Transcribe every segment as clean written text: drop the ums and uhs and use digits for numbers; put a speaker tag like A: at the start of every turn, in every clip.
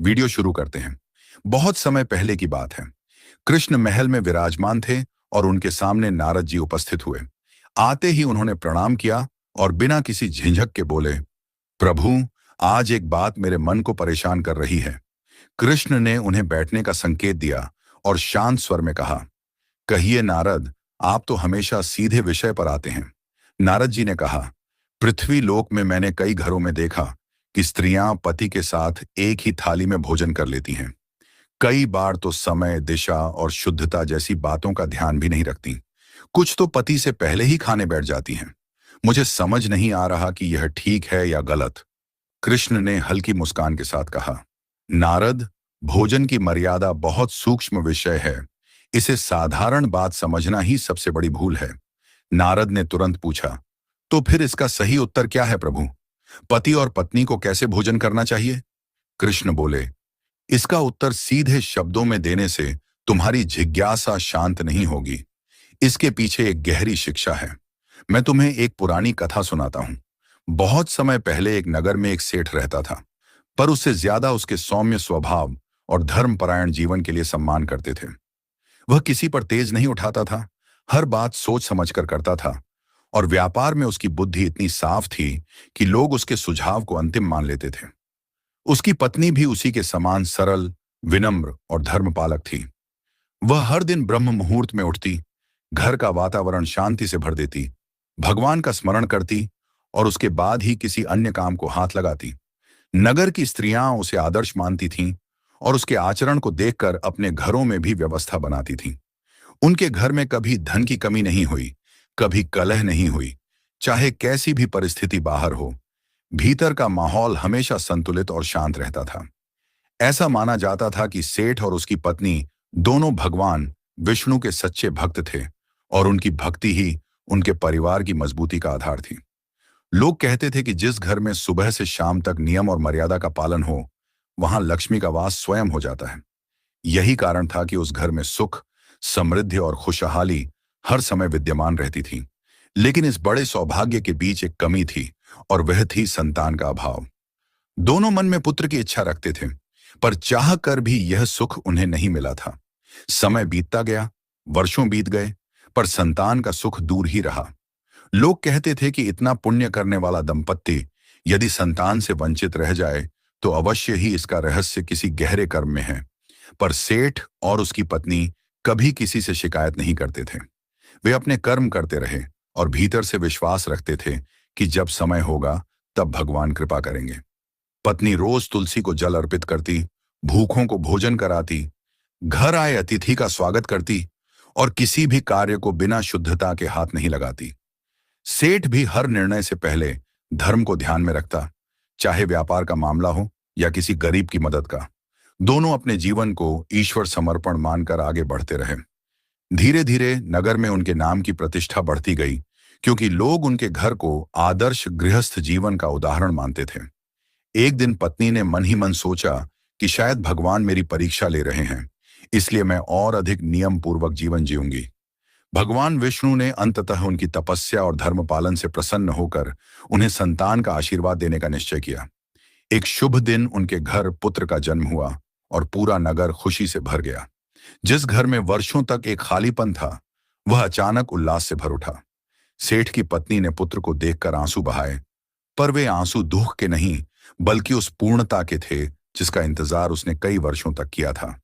A: Video शुरू करते हैं। बहुत समय पहले की बात है। कृष्ण महल में विराजमान थे और उनके सामने नारद जी उपस्थित हुए। आते ही उन्होंने प्रणाम किया और बिना किसी झिझक के बोले, प्रभु, आज एक बात मेरे मन को परेशान कर रही है। कृष्ण ने उन्हें बैठने का संकेत दिया और शांत स्वर में कहा, कहिए नारद, आप तो हमेशा सीधे विषय पर आते हैं। नारद जी ने कहा, पृथ्वी लोक में मैंने कई घरों में देखा कि स्त्रियां पति के साथ एक ही थाली में भोजन कर लेती हैं। कई बार तो समय, दिशा और शुद्धता जैसी बातों का ध्यान भी नहीं रखती। कुछ तो पति से पहले ही खाने बैठ जाती हैं। मुझे समझ नहीं आ रहा कि यह ठीक है या गलत। कृष्ण ने हल्की मुस्कान के साथ कहा, नारद, भोजन की मर्यादा बहुत सूक्ष्म विषय है। इसे साधारण बात समझना ही सबसे बड़ी भूल है। नारद ने तुरंत पूछा, तो फिर इसका सही उत्तर क्या है प्रभु? पति और पत्नी को कैसे भोजन करना चाहिए? कृष्ण बोले, इसका उत्तर सीधे शब्दों में देने से तुम्हारी जिज्ञासा शांत नहीं होगी। इसके पीछे एक गहरी शिक्षा है। मैं तुम्हें एक पुरानी कथा सुनाता हूं। बहुत समय पहले एक नगर में एक सेठ रहता था, पर उससे ज्यादा उसके सौम्य स्वभाव और धर्मपरायण जीवन के लिए सम्मान करते थे। वह किसी पर तेज नहीं उठाता था, हर बात सोच समझकर करता था, और व्यापार में उसकी बुद्धि इतनी साफ थी कि लोग उसके सुझाव को अंतिम मान लेते थे। उसकी पत्नी भी उसी के समान सरल, विनम्र और धर्मपालक थी। वह हर दिन ब्रह्म मुहूर्त में उठती, घर का वातावरण शांति से भर देती, भगवान का स्मरण करती और उसके बाद ही किसी अन्य काम को हाथ लगाती। नगर की स्त्रियां उसे आदर्श मानती थीं और उसके आचरण को देखकर अपने घरों में भी व्यवस्था बनाती थीं। उनके घर में कभी धन की कमी नहीं हुई, कभी कलह नहीं हुई। चाहे कैसी भी परिस्थिति बाहर हो, भीतर का माहौल हमेशा संतुलित और शांत रहता था। ऐसा माना जाता था कि सेठ और उसकी पत्नी दोनों भगवान विष्णु के सच्चे भक्त थे और उनकी भक्ति ही उनके परिवार की मजबूती का आधार थी। लोग कहते थे कि जिस घर में सुबह से शाम तक नियम और मर्यादा का पालन हो, वहां लक्ष्मी का वास स्वयं हो जाता है। यही कारण था कि उस घर में सुख, समृद्धि और खुशहाली हर समय विद्यमान रहती थी। लेकिन इस बड़े सौभाग्य के बीच एक कमी थी, और वह थी संतान का अभाव। दोनों मन में पुत्र की इच्छा रखते थे, पर चाह कर भी यह सुख उन्हें नहीं मिला था। समय बीतता गया, वर्षों बीत गए, पर संतान का सुख दूर ही रहा। लोग कहते थे कि इतना पुण्य करने वाला दंपत्ति यदि संतान से वंचित रह जाए तो अवश्य ही इसका रहस्य किसी गहरे कर्म में है। पर सेठ और उसकी पत्नी कभी किसी से शिकायत नहीं करते थे। वे अपने कर्म करते रहे और भीतर से विश्वास रखते थे कि जब समय होगा तब भगवान कृपा करेंगे। पत्नी रोज तुलसी को जल अर्पित करती, भूखों को भोजन कराती, घर आए अतिथि का स्वागत करती और किसी भी कार्य को बिना शुद्धता के हाथ नहीं लगाती। सेठ भी हर निर्णय से पहले धर्म को ध्यान में रखता, चाहे व्यापार का मामला हो या किसी गरीब की मदद का। दोनों अपने जीवन को ईश्वर समर्पण मानकर आगे बढ़ते रहे। धीरे धीरे नगर में उनके नाम की प्रतिष्ठा बढ़ती गई, क्योंकि लोग उनके घर को आदर्श गृहस्थ जीवन का उदाहरण मानते थे। एक दिन पत्नी ने मन ही मन सोचा कि शायद भगवान मेरी परीक्षा ले रहे हैं, इसलिए मैं और अधिक नियम पूर्वक जीवन जीऊंगी। भगवान विष्णु ने अंततः उनकी तपस्या और धर्म पालन से प्रसन्न होकर उन्हें संतान का आशीर्वाद देने का निश्चय किया। एक शुभ दिन उनके घर पुत्र का जन्म हुआ और पूरा नगर खुशी से भर गया। जिस घर में वर्षों तक एक खालीपन था, वह अचानक उल्लास से भर उठा। सेठ की पत्नी ने पुत्र को देखकर आंसू बहाए, पर वे आंसू दुख के नहीं बल्कि उस पूर्णता के थे जिसका इंतजार उसने कई वर्षों तक किया था।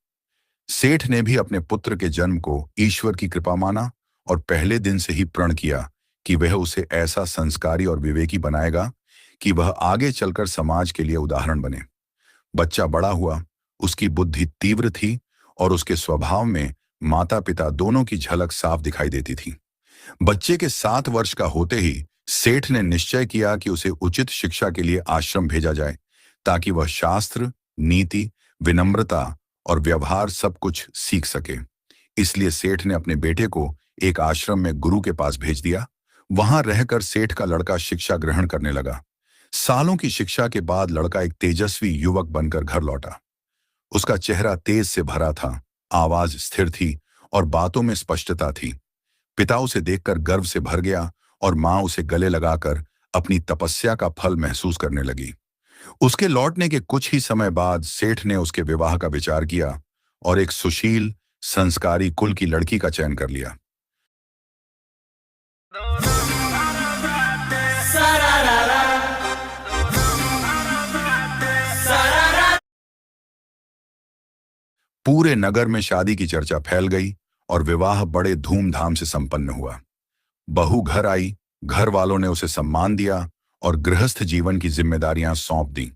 A: सेठ ने भी अपने पुत्र के जन्म को ईश्वर की कृपा माना और पहले दिन से ही प्रण किया कि वह उसे ऐसा संस्कारी और विवेकी बनाएगा कि वह आगे चलकर समाज के लिए उदाहरण बने। बच्चा बड़ा हुआ, उसकी बुद्धि तीव्र थी और उसके स्वभाव में माता पिता दोनों की झलक साफ दिखाई देती थी। बच्चे के 7 वर्ष का होते ही सेठ ने निश्चय किया कि उसे उचित शिक्षा के लिए आश्रम भेजा जाए, ताकि वह शास्त्र, नीति, विनम्रता और व्यवहार सब कुछ सीख सके। इसलिए सेठ ने अपने बेटे को एक आश्रम में गुरु के पास भेज दिया। वहां रहकर सेठ का लड़का शिक्षा ग्रहण करने लगा। सालों की शिक्षा के बाद लड़का एक तेजस्वी युवक बनकर घर लौटा। उसका चेहरा तेज से भरा था, आवाज स्थिर थी और बातों में स्पष्टता थी। पिता उसे देखकर गर्व से भर गया और मां उसे गले लगाकर अपनी तपस्या का फल महसूस करने लगी। उसके लौटने के कुछ ही समय बाद सेठ ने उसके विवाह का विचार किया और एक सुशील, संस्कारी कुल की लड़की का चयन कर लिया। पूरे नगर में शादी की चर्चा फैल गई और विवाह बड़े धूमधाम से संपन्न हुआ। बहू घर आई, घर वालों ने उसे सम्मान दिया और गृहस्थ जीवन की जिम्मेदारियां सौंप दी।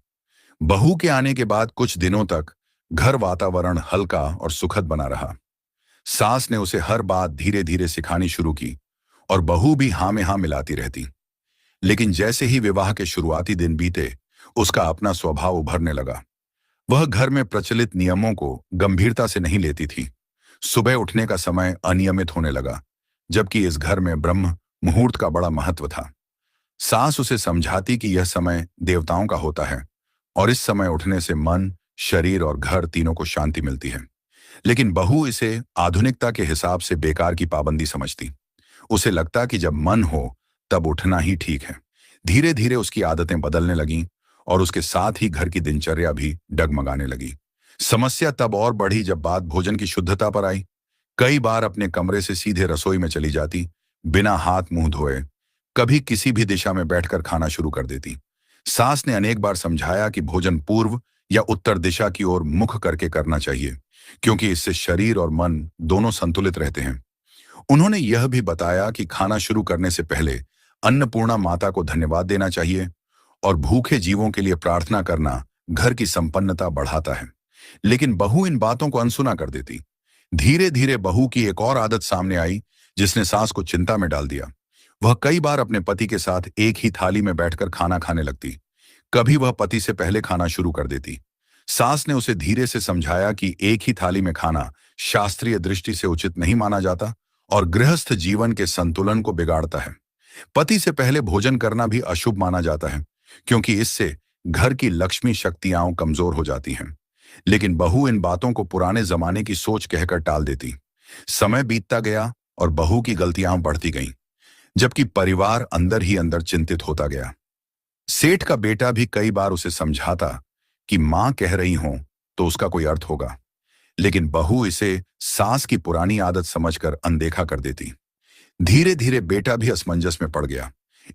A: बहू के आने के बाद कुछ दिनों तक घर वातावरण हल्का और सुखद बना रहा। सास ने उसे हर बात धीरे धीरे सिखानी शुरू की और बहू भी हाँ में हाँ मिलाती रहती। लेकिन जैसे ही विवाह के शुरुआती दिन बीते, उसका अपना स्वभाव उभरने लगा। वह घर में प्रचलित नियमों को गंभीरता से नहीं लेती थी। सुबह उठने का समय अनियमित होने लगा, जबकि इस घर में ब्रह्म मुहूर्त का बड़ा महत्व था। सास उसे समझाती कि यह समय देवताओं का होता है और इस समय उठने से मन, शरीर और घर तीनों को शांति मिलती है। लेकिन बहू इसे आधुनिकता के हिसाब से बेकार की पाबंदी समझती। उसे लगता कि जब मन हो तब उठना ही ठीक है। धीरे धीरे उसकी आदतें बदलने लगीं और उसके साथ ही घर की दिनचर्या भी डगमगाने लगी। समस्या तब और बढ़ी जब बात भोजन की शुद्धता पर आई। कई बार अपने कमरे से सीधे रसोई में चली जाती, बिना हाथ मुंह धोए। कभी किसी भी दिशा में बैठकर खाना शुरू कर देती। सास ने अनेक बार समझाया कि भोजन पूर्व या उत्तर दिशा की ओर मुख करके करना चाहिए, क्योंकि इससे शरीर और मन दोनों संतुलित रहते हैं। उन्होंने यह भी बताया कि खाना शुरू करने से पहले अन्नपूर्णा माता को धन्यवाद देना चाहिए और भूखे जीवों के लिए प्रार्थना करना घर की संपन्नता बढ़ाता है। लेकिन बहू इन बातों को अनसुना कर देती। धीरे धीरे बहू की एक और आदत सामने आई, जिसने सास को चिंता में डाल दिया। वह कई बार अपने पति के साथ एक ही थाली में बैठकर खाना खाने लगती। कभी वह पति से पहले खाना शुरू कर देती। सास ने उसे धीरे से समझाया कि एक ही थाली में खाना शास्त्रीय दृष्टि से उचित नहीं माना जाता और गृहस्थ जीवन के संतुलन को बिगाड़ता है। पति से पहले भोजन करना भी अशुभ माना जाता है, क्योंकि इससे घर की लक्ष्मी शक्तियां कमजोर हो जाती हैं। लेकिन बहू इन बातों को पुराने जमाने की सोच कहकर टाल देती। समय बीतता गया और बहू की गलतियां बढ़ती गईं, जबकि परिवार अंदर ही अंदर चिंतित होता गया। सेठ का बेटा भी कई बार उसे समझाता कि मां कह रही हो तो उसका कोई अर्थ होगा, लेकिन बहू इसे सास की पुरानी आदत समझकर अनदेखा कर देती। धीरे धीरे बेटा भी असमंजस में पड़ गया।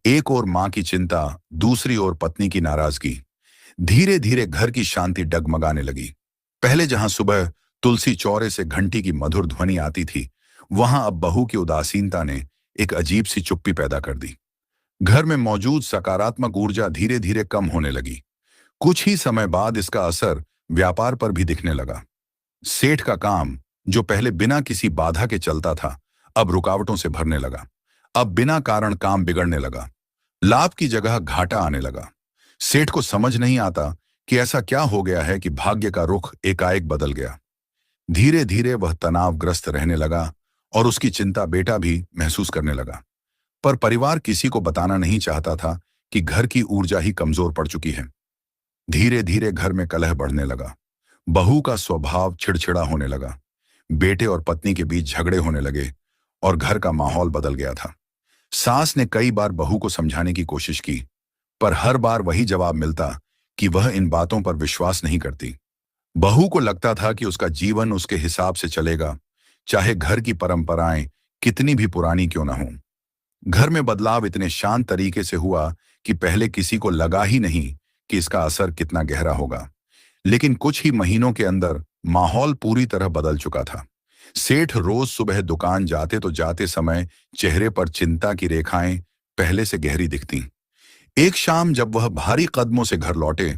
A: एक ओर मां की चिंता, दूसरी ओर पत्नी की नाराजगी। धीरे धीरे घर की शांति डगमगाने लगी। पहले जहां सुबह तुलसी चौरे से घंटी की मधुर ध्वनि आती थी, वहां अब बहू की उदासीनता ने एक अजीब सी चुप्पी पैदा कर दी। घर में मौजूद सकारात्मक ऊर्जा धीरे धीरे कम होने लगी। कुछ ही समय बाद इसका असर व्यापार पर भी दिखने लगा। सेठ का काम, जो पहले बिना किसी बाधा के चलता था, अब रुकावटों से भरने लगा। अब बिना कारण काम बिगड़ने लगा। लाभ की जगह घाटा आने लगा। सेठ को समझ नहीं आता कि ऐसा क्या हो गया है कि भाग्य का रुख एकाएक बदल गया। धीरे धीरे वह तनावग्रस्त रहने लगा और उसकी चिंता बेटा भी महसूस करने लगा। पर परिवार किसी को बताना नहीं चाहता था कि घर की ऊर्जा ही कमजोर पड़ चुकी है। धीरे धीरे घर में कलह बढ़ने लगा। बहू का स्वभाव चिड़चिड़ा होने लगा। बेटे और पत्नी के बीच झगड़े होने लगे और घर का माहौल बदल गया था। सास ने कई बार बहू को समझाने की कोशिश की, पर हर बार वही जवाब मिलता कि वह इन बातों पर विश्वास नहीं करती। बहू को लगता था कि उसका जीवन उसके हिसाब से चलेगा, चाहे घर की परंपराएं कितनी भी पुरानी क्यों ना हों। घर में बदलाव इतने शांत तरीके से हुआ कि पहले किसी को लगा ही नहीं कि इसका असर कितना गहरा होगा। लेकिन कुछ ही महीनों के अंदर माहौल पूरी तरह बदल चुका था। सेठ रोज सुबह दुकान जाते तो जाते समय चेहरे पर चिंता की रेखाएं पहले से गहरी दिखती। एक शाम जब वह भारी कदमों से घर लौटे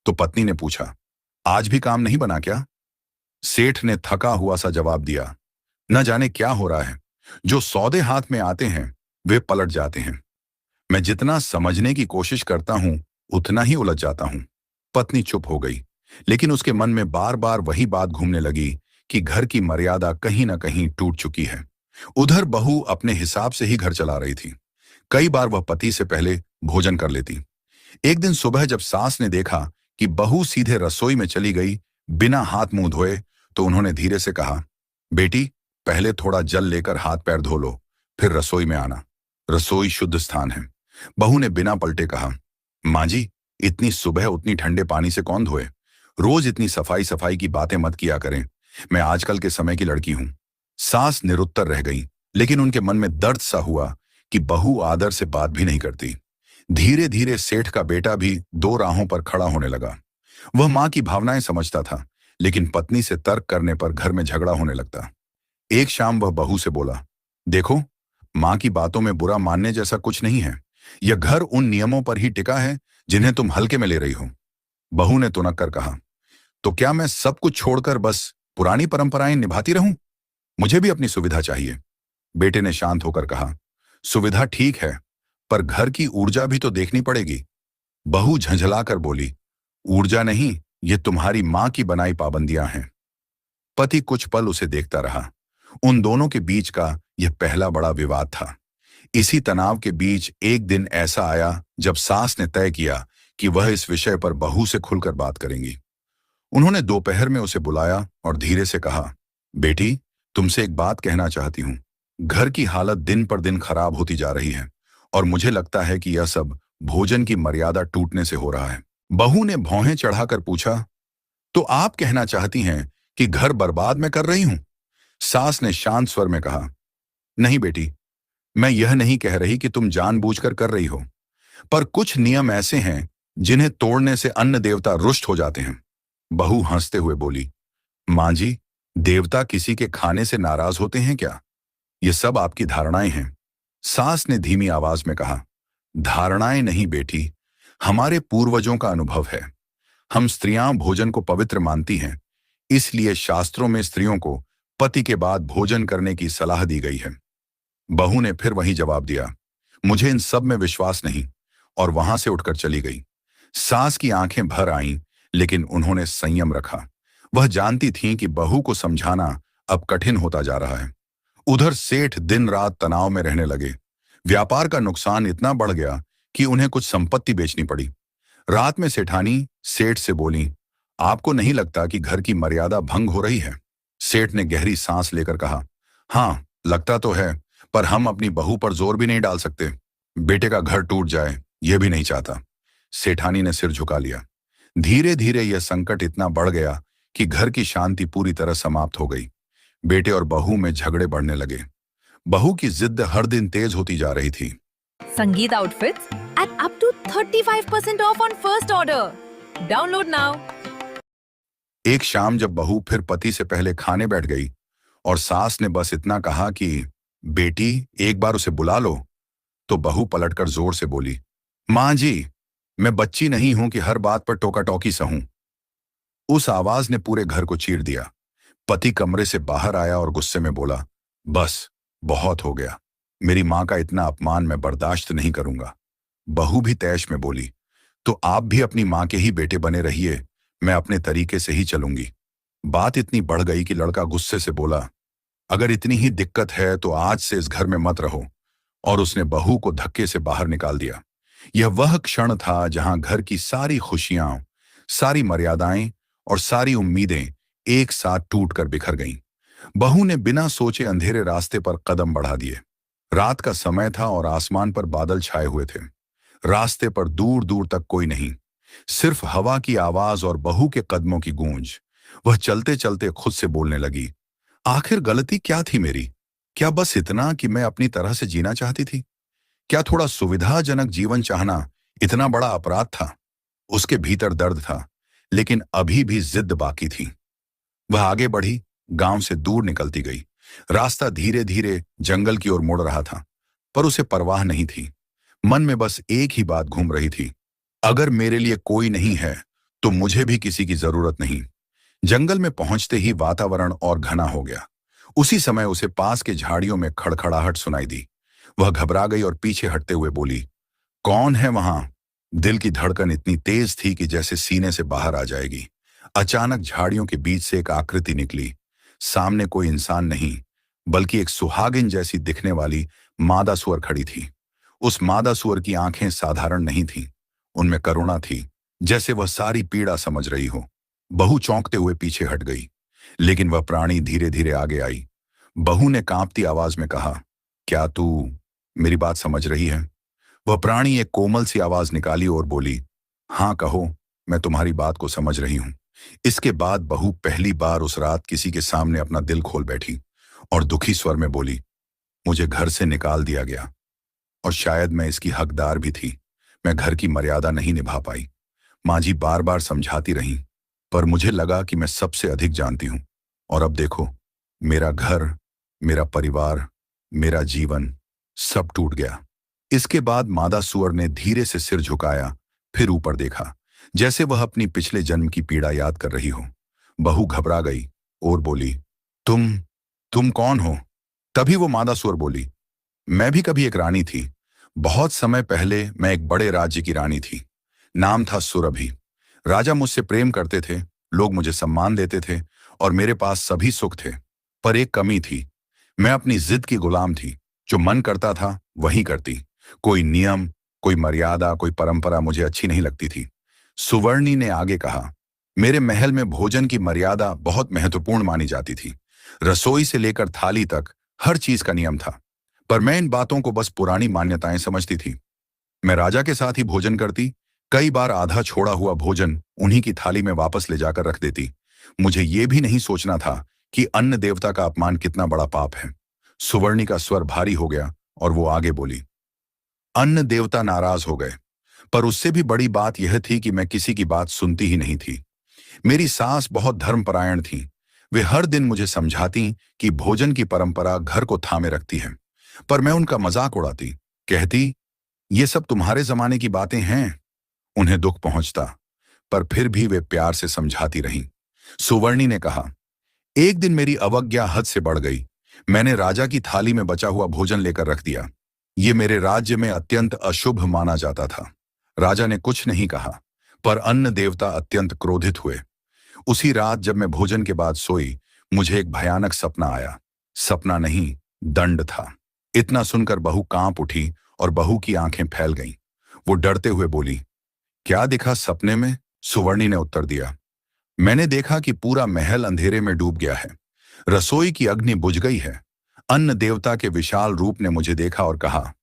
A: तो पत्नी ने पूछा, आज भी काम नहीं बना क्या? सेठ ने थका हुआ सा जवाब दिया, न जाने क्या हो रहा है। जो सौदे हाथ में आते हैं वे पलट जाते हैं। मैं जितना समझने की कोशिश करता हूं उतना ही उलझ जाता हूं। पत्नी चुप हो गई, लेकिन उसके मन में बार बार वही बात घूमने लगी कि घर की मर्यादा कहीं ना कहीं टूट चुकी है। उधर बहू अपने हिसाब से ही घर चला रही थी। कई बार वह पति से पहले भोजन कर लेती। एक दिन सुबह जब सास ने देखा कि बहू सीधे रसोई में चली गई बिना हाथ मुंह धोए, तो उन्होंने धीरे से कहा, बेटी, पहले थोड़ा जल लेकर हाथ पैर धो लो, फिर रसोई में आना। रसोई शुद्ध स्थान है। बहू ने बिना पलटे कहा, माँ जी, इतनी सुबह उतनी ठंडे पानी से कौन धोए? रोज इतनी सफाई सफाई की बातें मत किया करें। मैं आजकल के समय की लड़की हूं। सास निरुत्तर रह गई, लेकिन उनके मन में दर्द सा हुआ कि बहू आदर से बात भी नहीं करती। धीरे धीरे सेठ का बेटा भी दो राहों पर खड़ा होने लगा। वह मां की भावनाएं समझता था, लेकिन पत्नी से तर्क करने पर घर में झगड़ा होने लगता। एक शाम वह बहू से बोला, देखो, मां की बातों में बुरा मानने जैसा कुछ नहीं है। यह घर उन नियमों पर ही टिका है जिन्हें तुम हल्के में ले रही हो। बहू ने तुनक कर कहा, तो क्या मैं सब कुछ छोड़कर बस पुरानी परंपराएं निभाती रहूं? मुझे भी अपनी सुविधा चाहिए। बेटे ने शांत होकर कहा, सुविधा ठीक है, पर घर की ऊर्जा भी तो देखनी पड़ेगी। बहू झंझलाकर बोली, ऊर्जा नहीं, ये तुम्हारी मां की बनाई पाबंदियां हैं। पति कुछ पल उसे देखता रहा। उन दोनों के बीच का यह पहला बड़ा विवाद था। इसी तनाव के बीच एक दिन ऐसा आया जब सास ने तय किया कि वह इस विषय पर बहू से खुलकर बात करेंगी। उन्होंने दोपहर में उसे बुलाया और धीरे से कहा, बेटी, तुमसे एक बात कहना चाहती हूं। घर की हालत दिन पर दिन खराब होती जा रही है और मुझे लगता है कि यह सब भोजन की मर्यादा टूटने से हो रहा है। बहू ने भौहें चढ़ाकर पूछा, तो आप कहना चाहती हैं कि घर बर्बाद मैं कर रही हूं? सास ने शांत स्वर में कहा, नहीं बेटी, मैं यह नहीं कह रही कि तुम जानबूझकर कर रही हो, पर कुछ नियम ऐसे हैं जिन्हें तोड़ने से अन्न देवता रुष्ट हो जाते हैं। बहू हंसते हुए बोली, मां जी, देवता किसी के खाने से नाराज होते हैं क्या? ये सब आपकी धारणाएं हैं। सास ने धीमी आवाज में कहा, धारणाएं नहीं बेटी, हमारे पूर्वजों का अनुभव है। हम स्त्रियां भोजन को पवित्र मानती हैं, इसलिए शास्त्रों में स्त्रियों को पति के बाद भोजन करने की सलाह दी गई है। बहू ने फिर वही जवाब दिया, मुझे इन सब में विश्वास नहीं, और वहां से उठकर चली गई। सास की आंखें भर आईं, लेकिन उन्होंने संयम रखा। वह जानती थीं कि बहू को समझाना अब कठिन होता जा रहा है। उधर सेठ दिन रात तनाव में रहने लगे। व्यापार का नुकसान इतना बढ़ गया कि उन्हें कुछ संपत्ति बेचनी पड़ी। रात में सेठानी सेठ से बोली, आपको नहीं लगता कि घर की मर्यादा भंग हो रही है? सेठ ने गहरी सांस लेकर कहा, हाँ, लगता तो है, पर हम अपनी बहू पर जोर भी नहीं डाल सकते। बेटे का घर टूट जाए, यह भी नहीं चाहता। सेठानी ने सिर झुका लिया। धीरे धीरे यह संकट इतना बढ़ गया कि घर की शांति पूरी तरह समाप्त हो गई। बेटे और बहू में झगड़े बढ़ने लगे। बहू की जिद हर दिन तेज होती जा रही थी।
B: Sangeet outfits at up to 35% off on first order. Download now.
A: एक शाम जब बहू फिर पति से पहले खाने बैठ गई और सास ने बस इतना कहा कि बेटी, एक बार उसे बुला लो, तो बहू पलटकर जोर से बोली, मां जी, मैं बच्ची नहीं हूं कि हर बात पर टोका टोकी सहूं। उस आवाज ने पूरे घर को चीर दिया। पति कमरे से बाहर आया और गुस्से में बोला, बस, बहुत हो गया। मेरी मां का इतना अपमान मैं बर्दाश्त नहीं करूंगा। बहू भी तैश में बोली, तो आप भी अपनी मां के ही बेटे बने रहिए, मैं अपने तरीके से ही चलूंगी। बात इतनी बढ़ गई कि लड़का गुस्से से बोला, अगर इतनी ही दिक्कत है तो आज से इस घर में मत रहो, और उसने बहू को धक्के से बाहर निकाल दिया। यह वह क्षण था जहां घर की सारी खुशियां, सारी मर्यादाएं और सारी उम्मीदें एक साथ टूटकर बिखर गईं। बहू ने बिना सोचे अंधेरे रास्ते पर कदम बढ़ा दिए। रात का समय था और आसमान पर बादल छाए हुए थे। रास्ते पर दूर दूर तक कोई नहीं, सिर्फ हवा की आवाज और बहू के कदमों की गूंज। वह चलते चलते खुद से बोलने लगी, आखिर गलती क्या थी मेरी? क्या बस इतना कि मैं अपनी तरह से जीना चाहती थी? क्या थोड़ा सुविधाजनक जीवन चाहना इतना बड़ा अपराध था? उसके भीतर दर्द था, लेकिन अभी भी जिद बाकी थी। वह आगे बढ़ी, गांव से दूर निकलती गई। रास्ता धीरे धीरे जंगल की ओर मुड़ रहा था, पर उसे परवाह नहीं थी। मन में बस एक ही बात घूम रही थी, अगर मेरे लिए कोई नहीं है तो मुझे भी किसी की जरूरत नहीं। जंगल में पहुंचते ही वातावरण और घना हो गया। उसी समय उसे पास के झाड़ियों में खड़खड़ाहट सुनाई दी। वह घबरा गई और पीछे हटते हुए बोली, कौन है वहां? दिल की धड़कन इतनी तेज थी कि जैसे सीने से बाहर आ जाएगी। अचानक झाड़ियों के बीच से एक आकृति निकली। सामने कोई इंसान नहीं, बल्कि एक सुहागिन जैसी दिखने वाली मादा सुअर खड़ी थी। उस मादा सुअर की आंखें साधारण नहीं थीं, उनमें करुणा थी, जैसे वह सारी पीड़ा समझ रही हो। बहू चौंकते हुए पीछे हट गई, लेकिन वह प्राणी धीरे धीरे आगे आई। बहू ने कांपती आवाज में कहा, क्या तू मेरी बात समझ रही है? वह प्राणी एक कोमल सी आवाज निकाली और बोली, हाँ कहो, मैं तुम्हारी बात को समझ रही हूं। इसके बाद बहू पहली बार उस रात किसी के सामने अपना दिल खोल बैठी और दुखी स्वर में बोली, मुझे घर से निकाल दिया गया और शायद मैं इसकी हकदार भी थी। मैं घर की मर्यादा नहीं निभा पाई। माँ जी बार बार समझाती रहीं, पर मुझे लगा कि मैं सबसे अधिक जानती हूं। और अब देखो, मेरा घर, मेरा परिवार, मेरा जीवन सब टूट गया। इसके बाद मादा सुअर ने धीरे से सिर झुकाया, फिर ऊपर देखा, जैसे वह अपनी पिछले जन्म की पीड़ा याद कर रही हो। बहू घबरा गई और बोली, तुम तुम कौन हो? तभी वो मादा सुअर बोली, मैं भी कभी एक रानी थी। बहुत समय पहले मैं एक बड़े राज्य की रानी थी। नाम था सुरभि। राजा मुझसे प्रेम करते थे, लोग मुझे सम्मान देते थे और मेरे पास सभी सुख थे। पर एक कमी थी, मैं अपनी जिद की गुलाम थी। जो मन करता था वही करती। कोई नियम, कोई मर्यादा, कोई परंपरा मुझे अच्छी नहीं लगती थी। सुवर्णी ने आगे कहा, मेरे महल में भोजन की मर्यादा बहुत महत्वपूर्ण मानी जाती थी। रसोई से लेकर थाली तक हर चीज का नियम था। पर मैं इन बातों को बस पुरानी मान्यताएं समझती थी। मैं राजा के साथ ही भोजन करती, कई बार आधा छोड़ा हुआ भोजन उन्हीं की थाली में वापस ले जाकर रख देती। मुझे ये भी नहीं सोचना था कि अन्न देवता का अपमान कितना बड़ा पाप है। सुवर्णी का स्वर भारी हो गया और वो आगे बोली, अन्न देवता नाराज हो गए, पर उससे भी बड़ी बात यह थी कि मैं किसी की बात सुनती ही नहीं थी। मेरी सास बहुत धर्मपरायण थी। वे हर दिन मुझे समझाती कि भोजन की परंपरा घर को थामे रखती है। पर मैं उनका मजाक उड़ाती, कहती, ये सब तुम्हारे जमाने की बातें हैं। उन्हें दुख पहुंचता, पर फिर भी वे प्यार से समझाती रहीं। सुवर्णी ने कहा, एक दिन मेरी अवज्ञा हद से बढ़ गई। मैंने राजा की थाली में बचा हुआ भोजन लेकर रख दिया। ये मेरे राज्य में अत्यंत अशुभ माना जाता था। राजा ने कुछ नहीं कहा, पर अन्न देवता अत्यंत क्रोधित हुए। उसी रात जब मैं भोजन के बाद सोई, मुझे एक भयानक सपना आया। सपना नहीं, दंड था। इतना सुनकर बहू कांप उठी और बहू की आंखें फैल गईं। वो डरते हुए बोली, क्या दिखा सपने में? सुवर्णी ने उत्तर दिया, मैंने देखा कि पूरा महल अंधेरे में डूब गया है। रसोई की अग्नि बुझ गई है। अन्न देवता के विशाल रूप ने मुझे देखा और कहा,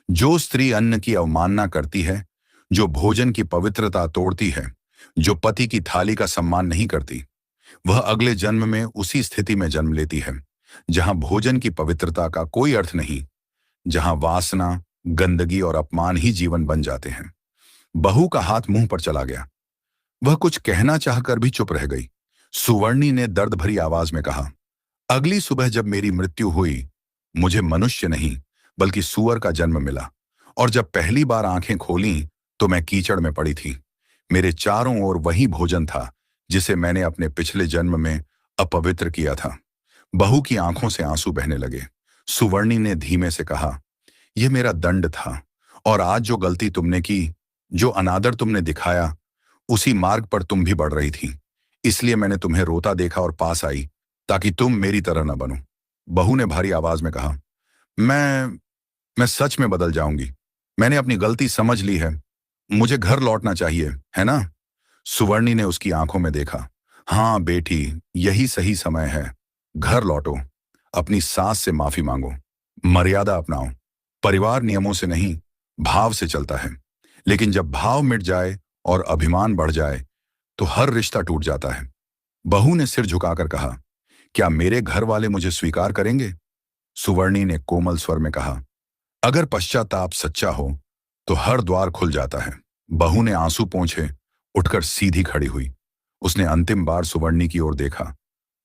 A: जो स्त्री अन्न की अवमानना करती है, जो भोजन की पवित्रता तोड़ती है, जो पति की थाली का सम्मान नहीं करती, वह अगले जन्म में उसी स्थिति में जन्म लेती है जहां भोजन की पवित्रता का कोई अर्थ नहीं, जहां वासना, गंदगी और अपमान ही जीवन बन जाते हैं। बहू का हाथ मुंह पर चला गया। वह कुछ कहना चाहकर भी चुप रह गई। सुवर्णी ने दर्द भरी आवाज में कहा, अगली सुबह जब मेरी मृत्यु हुई, मुझे मनुष्य नहीं बल्कि सूअर का जन्म मिला। और जब पहली बार आंखें खोलीं तो मैं कीचड़ में पड़ी थी। मेरे चारों ओर वही भोजन था जिसे मैंने अपने पिछले जन्म में अपवित्र किया था। बहू की आंखों से आंसू बहने लगे। सुवर्णी ने धीमे से कहा, यह मेरा दंड था, और आज जो गलती तुमने की, जो अनादर तुमने दिखाया, उसी मार्ग पर तुम भी बढ़ रही थी। इसलिए मैंने तुम्हें रोता देखा और पास आई, ताकि तुम मेरी तरह न बनो। बहू ने भारी आवाज में कहा, मैं सच में बदल जाऊंगी। मैंने अपनी गलती समझ ली है। मुझे घर लौटना चाहिए, है ना? सुवर्णी ने उसकी आंखों में देखा। हाँ बेटी, यही सही समय है। घर लौटो, अपनी सास से माफी मांगो, मर्यादा अपनाओ। परिवार नियमों से नहीं, भाव से चलता है। लेकिन जब भाव मिट जाए और अभिमान बढ़ जाए तो हर रिश्ता टूट जाता है। बहू ने सिर झुकाकर कहा, क्या मेरे घर वाले मुझे स्वीकार करेंगे? सुवर्णी ने कोमल स्वर में कहा, अगर पश्चाताप सच्चा हो तो हर द्वार खुल जाता है। बहू ने आंसू पोंछे उठकर सीधी खड़ी हुई। उसने अंतिम बार सुवर्णी की ओर देखा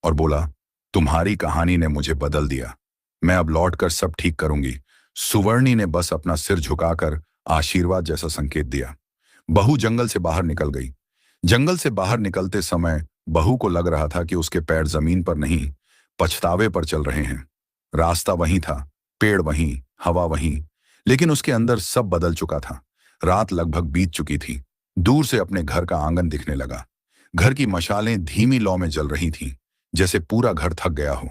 A: और बोला, तुम्हारी कहानी ने मुझे बदल दिया। मैं अब लौटकर सब ठीक करूंगी। सुवर्णी ने बस अपना सिर झुकाकर आशीर्वाद जैसा संकेत दिया। बहू जंगल से बाहर निकल गई। जंगल से बाहर निकलते समय बहू को लग रहा था कि उसके पैर जमीन पर नहीं, पछतावे पर चल रहे हैं। रास्ता वहीं था, पेड़ वहीं, हवा वहीं, लेकिन उसके अंदर सब बदल चुका था। रात लगभग बीत चुकी थी। दूर से अपने घर का आंगन दिखने लगा। घर की मशालें धीमी लौ में जल रही थीं, जैसे पूरा घर थक गया हो।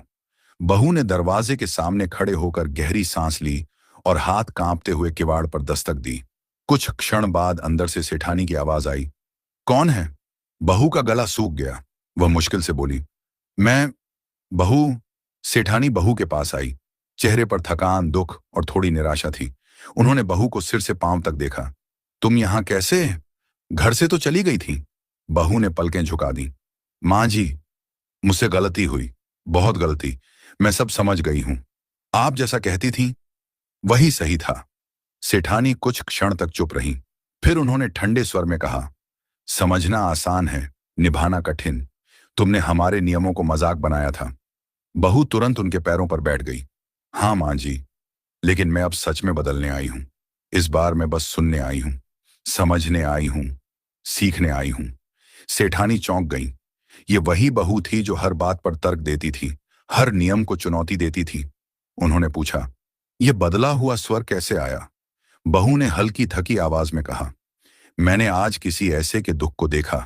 A: बहू ने दरवाजे के सामने खड़े होकर गहरी सांस ली और हाथ कांपते हुए किवाड़ पर दस्तक दी। कुछ क्षण बाद अंदर से सेठानी की आवाज आई, कौन है? बहू का गला सूख गया। वह मुश्किल से बोली, मैं। बहू। सेठानी बहू के पास आई। चेहरे पर थकान, दुख और थोड़ी निराशा थी। उन्होंने बहू को सिर से पांव तक देखा। तुम यहां कैसे? घर से तो चली गई थी। बहू ने पलकें झुका दी। मां जी, मुझसे गलती हुई, बहुत गलती। मैं सब समझ गई हूं। आप जैसा कहती थी वही सही था। सेठानी कुछ क्षण तक चुप रही। फिर उन्होंने ठंडे स्वर में कहा, समझना आसान है, निभाना कठिन। तुमने हमारे नियमों को मजाक बनाया था। बहू तुरंत उनके पैरों पर बैठ गई। हाँ मां जी, लेकिन मैं अब सच में बदलने आई हूं। इस बार मैं बस सुनने आई हूं, समझने आई हूं, सीखने आई हूं। सेठानी चौंक गई। ये वही बहू थी जो हर बात पर तर्क देती थी, हर नियम को चुनौती देती थी। उन्होंने पूछा, यह बदला हुआ स्वर कैसे आया? बहू ने हल्की थकी आवाज में कहा, मैंने आज किसी ऐसे के दुख को देखा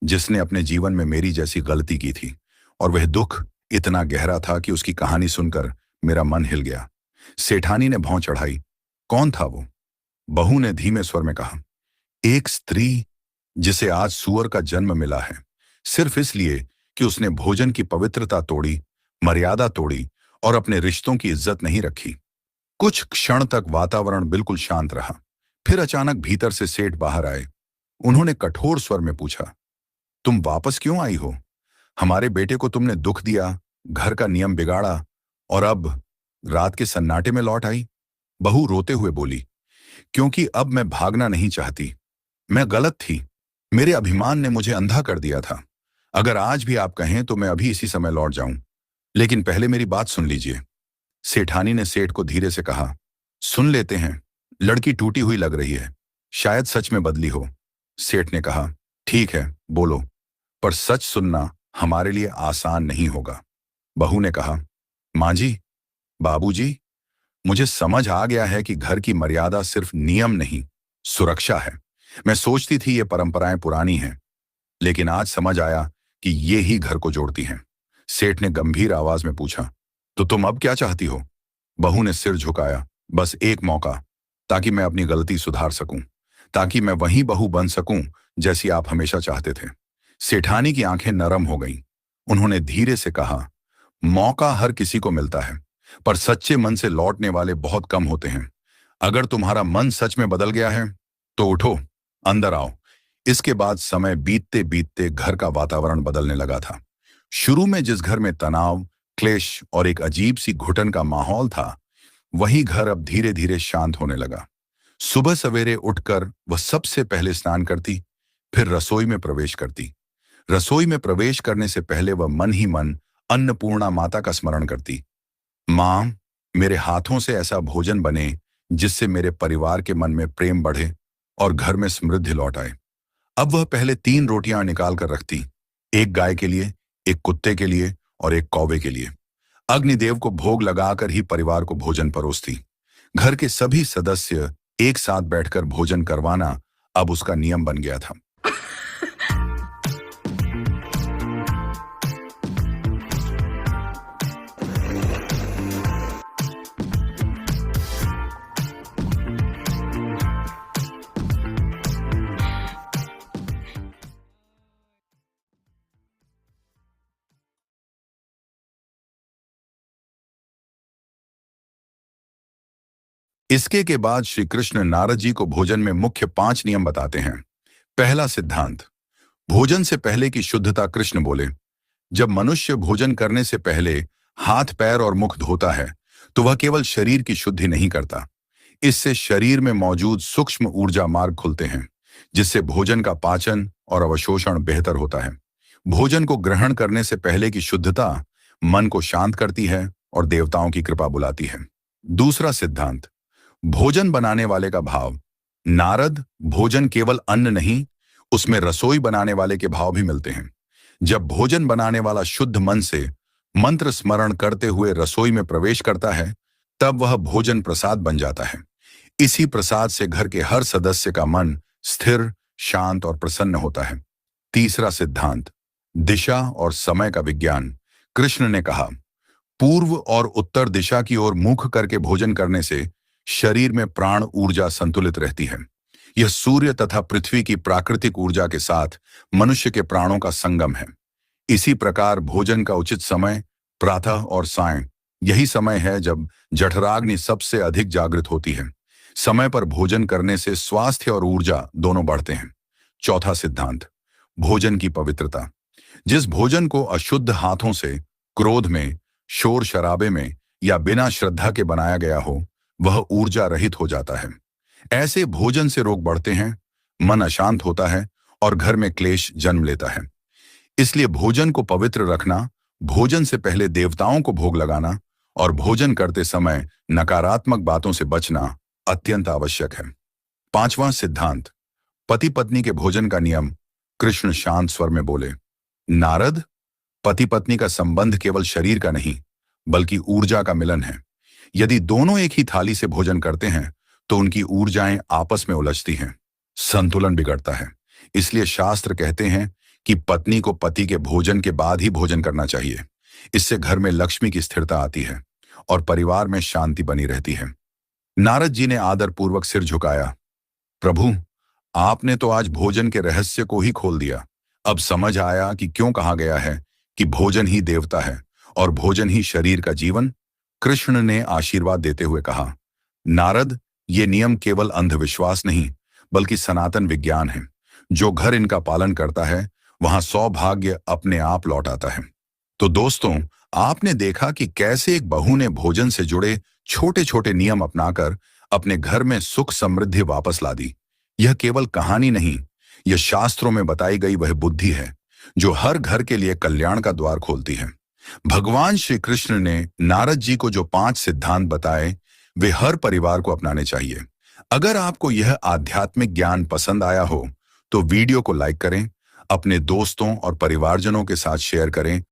A: जिसने अपने जीवन में मेरी जैसी गलती की थी, और वह दुख इतना गहरा था कि उसकी कहानी सुनकर मेरा मन हिल गया। सेठानी ने भौं चढ़ाई। कौन था वो? बहू ने धीमे स्वर में कहा, एक स्त्री जिसे आज सूअर का जन्म मिला है, सिर्फ इसलिए कि उसने भोजन की पवित्रता तोड़ी, मर्यादा तोड़ी और अपने रिश्तों की इज्जत नहीं रखी। कुछ क्षण तक वातावरण बिल्कुल शांत रहा। फिर अचानक भीतर से सेठ बाहर आए। उन्होंने कठोर स्वर में पूछा, तुम वापस क्यों आई हो? हमारे बेटे को तुमने दुख दिया, घर का नियम बिगाड़ा, और अब रात के सन्नाटे में लौट आई। बहू रोते हुए बोली, क्योंकि अब मैं भागना नहीं चाहती। मैं गलत थी। मेरे अभिमान ने मुझे अंधा कर दिया था। अगर आज भी आप कहें तो मैं अभी इसी समय लौट जाऊं, लेकिन पहले मेरी बात सुन लीजिए। सेठानी ने सेठ को धीरे से कहा, सुन लेते हैं। लड़की टूटी हुई लग रही है, शायद सच में बदली हो। सेठ ने कहा, ठीक है, बोलो, पर सच सुनना हमारे लिए आसान नहीं होगा। बहू ने कहा, मां जी, बाबूजी, मुझे समझ आ गया है कि घर की मर्यादा सिर्फ नियम नहीं, सुरक्षा है। मैं सोचती थी ये परंपराएं पुरानी हैं, लेकिन आज समझ आया कि ये ही घर को जोड़ती हैं। सेठ ने गंभीर आवाज में पूछा, तो तुम अब क्या चाहती हो? बहू ने सिर झुकाया, बस एक मौका, ताकि मैं अपनी गलती सुधार सकूं, ताकि मैं वही बहू बन सकूं जैसी आप हमेशा चाहते थे। सेठानी की आंखें नरम हो गईं। उन्होंने धीरे से कहा, मौका हर किसी को मिलता है, पर सच्चे मन से लौटने वाले बहुत कम होते हैं। अगर तुम्हारा मन सच में बदल गया है तो उठो, अंदर आओ। इसके बाद समय बीतते बीतते घर का वातावरण बदलने लगा था। शुरू में जिस घर में तनाव, क्लेश और एक अजीब सी घुटन का माहौल था, वही घर अब धीरे धीरे शांत होने लगा। सुबह सवेरे उठकर वह सबसे पहले स्नान करती, फिर रसोई में प्रवेश करती। रसोई में प्रवेश करने से पहले वह मन ही मन अन्नपूर्णा माता का स्मरण करती। मां, मेरे हाथों से ऐसा भोजन बने जिससे मेरे परिवार के मन में प्रेम बढ़े और घर में समृद्धि लौट आए। अब वह पहले 3 रोटियां निकाल कर रखती, एक गाय के लिए, एक कुत्ते के लिए और एक कौवे के लिए। अग्निदेव को भोग लगाकर ही परिवार को भोजन परोसती। घर के सभी सदस्य एक साथ बैठकर भोजन करवाना अब उसका नियम बन गया था। इसके के बाद श्री कृष्ण नारद जी को भोजन में मुख्य 5 नियम बताते हैं। पहला सिद्धांत, भोजन से पहले की शुद्धता। कृष्ण बोले, जब मनुष्य भोजन करने से पहले हाथ, पैर और मुख धोता है तो वह केवल शरीर की शुद्धि नहीं करता, इससे शरीर में मौजूद सूक्ष्म ऊर्जा मार्ग खुलते हैं, जिससे भोजन का पाचन और अवशोषण बेहतर होता है। भोजन को ग्रहण करने से पहले की शुद्धता मन को शांत करती है और देवताओं की कृपा बुलाती है। दूसरा सिद्धांत, भोजन बनाने वाले का भाव। नारद, भोजन केवल अन्न नहीं, उसमें रसोई बनाने वाले के भाव भी मिलते हैं। जब भोजन बनाने वाला शुद्ध मन से मंत्र स्मरण करते हुए रसोई में प्रवेश करता है, तब वह भोजन प्रसाद बन जाता है। इसी प्रसाद से घर के हर सदस्य का मन स्थिर, शांत और प्रसन्न होता है। तीसरा सिद्धांत, दिशा और समय का विज्ञान। कृष्ण ने कहा, पूर्व और उत्तर दिशा की ओर मुख करके भोजन करने से शरीर में प्राण ऊर्जा संतुलित रहती है। यह सूर्य तथा पृथ्वी की प्राकृतिक ऊर्जा के साथ मनुष्य के प्राणों का संगम है। इसी प्रकार भोजन का उचित समय प्रातः और सायं, यही समय है जब जठराग्नि सबसे अधिक जागृत होती है। समय पर भोजन करने से स्वास्थ्य और ऊर्जा दोनों बढ़ते हैं। चौथा सिद्धांत, भोजन की पवित्रता। जिस भोजन को अशुद्ध हाथों से, क्रोध में, शोर शराबे में या बिना श्रद्धा के बनाया गया हो, वह ऊर्जा रहित हो जाता है। ऐसे भोजन से रोग बढ़ते हैं, मन अशांत होता है और घर में क्लेश जन्म लेता है। इसलिए भोजन को पवित्र रखना, भोजन से पहले देवताओं को भोग लगाना और भोजन करते समय नकारात्मक बातों से बचना अत्यंत आवश्यक है। पांचवां सिद्धांत, पति पत्नी के भोजन का नियम। कृष्ण शांत स्वर में बोले, नारद, पति पत्नी का संबंध केवल शरीर का नहीं बल्कि ऊर्जा का मिलन है। यदि दोनों एक ही थाली से भोजन करते हैं तो उनकी ऊर्जाएं आपस में उलझती हैं, संतुलन बिगड़ता है। इसलिए शास्त्र कहते हैं कि पत्नी को पति के भोजन के बाद ही भोजन करना चाहिए। इससे घर में लक्ष्मी की स्थिरता आती है और परिवार में शांति बनी रहती है। नारद जी ने आदरपूर्वक सिर झुकाया, प्रभु, आपने तो आज भोजन के रहस्य को ही खोल दिया। अब समझ आया कि क्यों कहा गया है कि भोजन ही देवता है और भोजन ही शरीर का जीवन। कृष्ण ने आशीर्वाद देते हुए कहा, नारद, ये नियम केवल अंधविश्वास नहीं बल्कि सनातन विज्ञान है। जो घर इनका पालन करता है वहां सौभाग्य अपने आप लौट आता है। तो दोस्तों, आपने देखा कि कैसे एक बहू ने भोजन से जुड़े छोटे छोटे नियम अपनाकर अपने घर में सुख समृद्धि वापस ला दी। यह केवल कहानी नहीं, यह शास्त्रों में बताई गई वह बुद्धि है जो हर घर के लिए कल्याण का द्वार खोलती है। भगवान श्री कृष्ण ने नारद जी को जो 5 सिद्धांत बताए, वे हर परिवार को अपनाने चाहिए। अगर आपको यह आध्यात्मिक ज्ञान पसंद आया हो तो वीडियो को लाइक करें, अपने दोस्तों और परिवारजनों के साथ शेयर करें